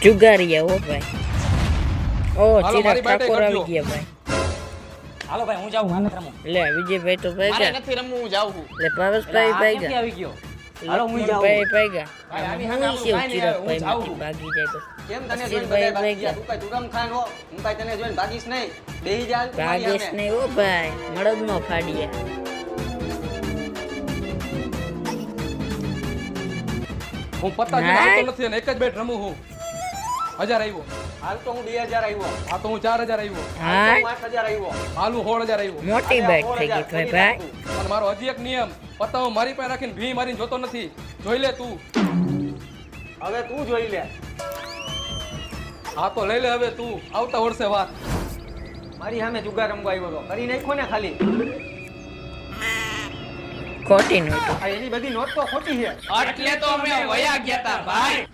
જુગારિયા હો ભાઈ. ઓ ચિરાગ ઠાકોર આવી ગયા ભાઈ. હાલો ભાઈ હું જાઉં માને રમું. લે વિજયભાઈ તો ભાઈ મારે ગયા. નથી રમવું, હું જાઉં છું. લે ભાવેશભાઈ ભાઈ ક્યાંથી ગયા. આવી ગયો? હાલો હું જાઉં. ભાઈ ભાઈ ગયા. ભાઈ, આની હું હામે છે આપણું ચિરાગ કાંઈ ભાઈ નહીં, હું ભાગી જાય તો. કેમ તને અસીર જોઈને ભાઈ બધાય ભાગી ગયા. ગયા? તું કાંઈ દુરમ ખાન હો, હું કાંઈ તને જોઈને ભાગીશ નહીં. બેહી જા તું મારી ભાગેશ સામે. નહીં ઓ ભાઈ, મળદ નો ફાડ્યા. હું પત્તા જોઈને આવતો નથી અને એક જ બેટ રમું હું 1000 આવ્યો. હાલ તો હું 2000 આવ્યો. આ તો હું 4000 આવ્યો. હા હું 8000 આવ્યો. હાલ હું 16000 આવ્યો. મોટી બેટ થઈ ગઈ ભાઈ ભાઈ. અને મારો હજી એક નિયમ, પત્તા હું મારી પાસે રાખીને ભી મારીને જોતો નથી. જોઈ લે તું. હવે તું જોઈ લે. હા તો લઈ લે હવે તું. આવતા વર્ષે વાત. મારી સામે જુગાર રમવા આવ્યો તો કરી નાખ્યો ને ખાલી. ખોટી નોટો. આ એની બધી નોટ તો ખોટી છે. એટલે તો અમે વયા ગયા તા ભાઈ.